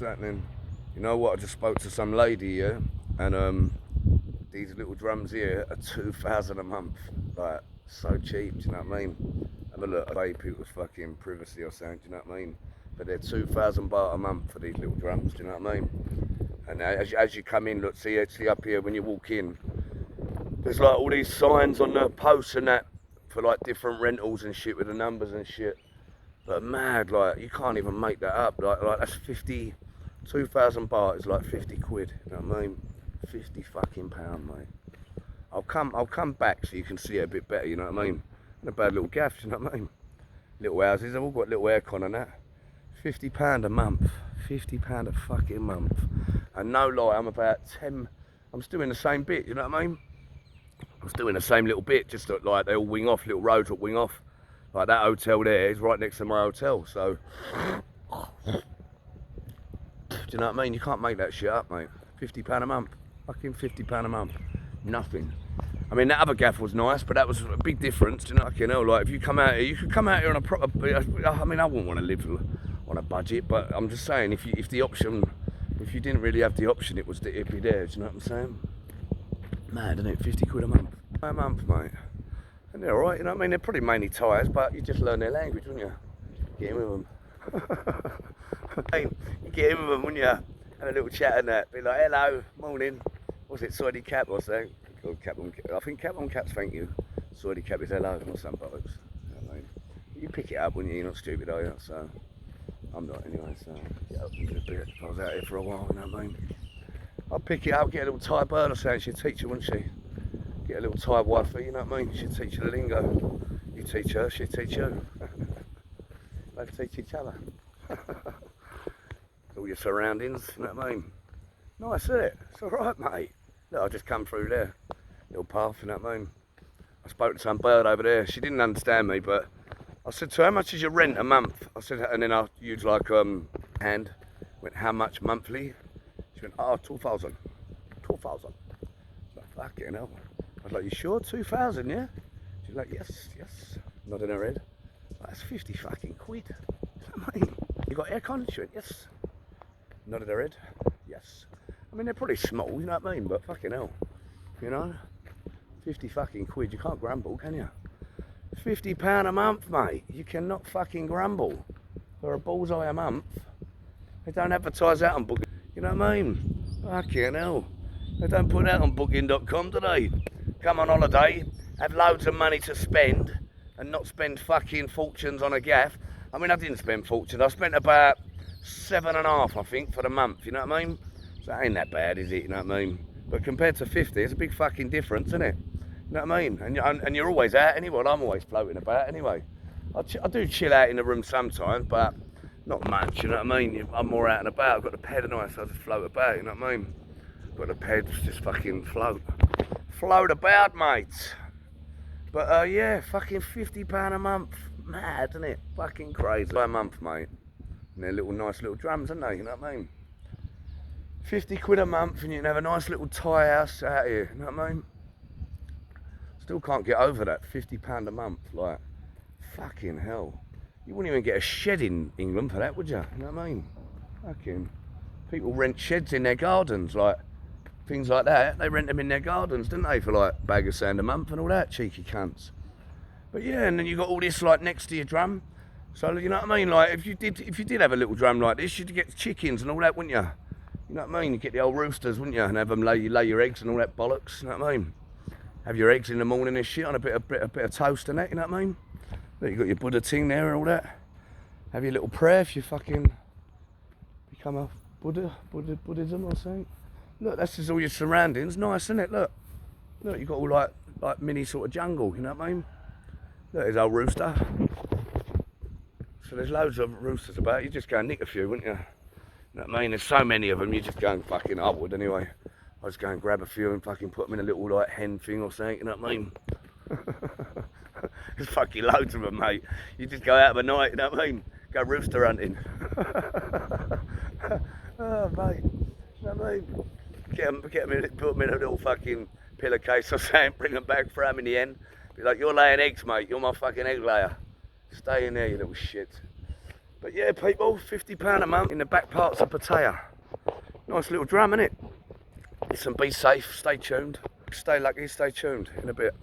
happening? You know what? I just spoke to some lady here, and these little drums here are 2,000 a month. Like, so cheap, do you know what I mean? Have a look, I vape it was fucking privacy or something, do you know what I mean? But they're 2,000 baht a month for these little drums, do you know what I mean? And as you come in, look, see up here when you walk in, there's like all these signs on the posts and that for like different rentals and shit with the numbers and shit. But mad, like, you can't even make that up. Like that's 2,000 baht is like 50 quid, you know what I mean? 50 fucking pound, mate. I'll come back so you can see it a bit better, you know what I mean? And a bad little gaff, you know what I mean? Little houses, they've all got little aircon and that. £50 a month. £50 a fucking month. And no lie, I'm still in the same bit, you know what I mean? I'm still in the same little bit, just like they all wing off, little roads that wing off. Like that hotel there is right next to my hotel, so. Do you know what I mean? You can't make that shit up, mate. £50 a month. Fucking £50 a month. Nothing. I mean, that other gaff was nice, but that was a big difference, you know? Fucking hell, like, if you come out here, you could come out here on a proper, I mean, I wouldn't want to live on a budget, but I'm just saying, if you didn't really have the option, it'd be there, do you know what I'm saying? Mad, isn't it? 50 quid a month. A month, mate. And they're alright, you know what I mean? They're probably mainly Thais, but you just learn their language, wouldn't you? Get in with them. You get in with them, wouldn't you? Have a little chat and that. Be like, hello, morning. What's it, Soidi Cap or something? I think cap on caps, thank you. Soidi Cap is hello, or some bollocks. You know what I mean? You pick it up, wouldn't you? You're not stupid, are you? So, I'm not anyway, so get up and do a bit. If I was out here for a while, you know what I mean? I'll pick it up, get a little Thai bird or something. She'd teach you, wouldn't she? Get a little Thai wifey, you know what I mean? She'd teach you the lingo. You teach her, she'd teach you. Both teach each other. All your surroundings, you know what I mean? Nice, isn't it? It's alright, mate. Look, I just come through there. Little path, you know what I mean? I spoke to some bird over there. She didn't understand me, but I said to her, how much is your rent a month? I said, and then I used like hand. Went, how much monthly? She went, oh, 2,000. 2,000. I was like, fucking hell. I was like, you sure? 2,000, yeah? She's like, yes, yes. Nodding her head. Like, that's 50 fucking quid. You know what I mean? You got aircon? She went, yes. Nodded her head. Yes. I mean, they're pretty small, you know what I mean? But fucking hell. You know? 50 fucking quid. You can't grumble, can you? £50 a month, mate. You cannot fucking grumble. For a bullseye a month. They don't advertise that on Booking. You know what I mean? Fucking hell. They don't put that on Booking.com, do they? Come on holiday, have loads of money to spend, and not spend fucking fortunes on a gaff. I mean, I didn't spend fortunes. I spent about 7.5, I think, for the month. You know what I mean? So that ain't that bad, is it? You know what I mean? But compared to 50, it's a big fucking difference, isn't it? You know what I mean? And you're always out anyway. I'm always floating about anyway. I do chill out in the room sometimes, but not much. You know what I mean? I'm more out and about. I've got the ped and I just float about. You know what I mean? Got the peds, just fucking float about, mate. But yeah, fucking £50 a month. Mad, isn't it? Fucking crazy. A month, mate. And they're nice little drums, aren't they? You know what I mean? 50 quid a month and you can have a nice little Thai house out here. You know what I mean? Still can't get over that. £50 a month. Like, fucking hell. You wouldn't even get a shed in England for that, would you? You know what I mean? Fucking people rent sheds in their gardens, like things like that. They rent them in their gardens, don't they, for like a bag of sand a month and all that, cheeky cunts. But yeah, and then you got all this like next to your drum. So you know what I mean? Like if you did have a little drum like this, you'd get chickens and all that, wouldn't you? You know what I mean? You get the old roosters, wouldn't you? And have them lay your eggs and all that bollocks. You know what I mean? Have your eggs in the morning and shit on a bit of toast and that. You know what I mean? Look, you got your Buddha ting there and all that. Have your little prayer if you fucking become a Buddhism or something. Look, that's just all your surroundings. Nice, isn't it? Look, you got all like mini sort of jungle. You know what I mean? Look, there's old rooster. So there's loads of roosters about. You just go and nick a few, wouldn't you? You know what I mean? There's so many of them. You just go and fucking. I would anyway. I just go and grab a few and fucking put them in a little like hen thing or something. You know what I mean? There's fucking loads of them, mate. You just go out of a night. You know what I mean? Go rooster hunting. Oh, mate. You know what I mean? Get them in, put them in a little fucking pillowcase or something, bring them back, throw them in the end. Be like, you're laying eggs, mate. You're my fucking egg layer. Stay in there, you little shit. But yeah, people, £50 a month in the back parts of Pattaya. Nice little drum, innit? Listen, be safe, stay tuned. Stay lucky, stay tuned in a bit.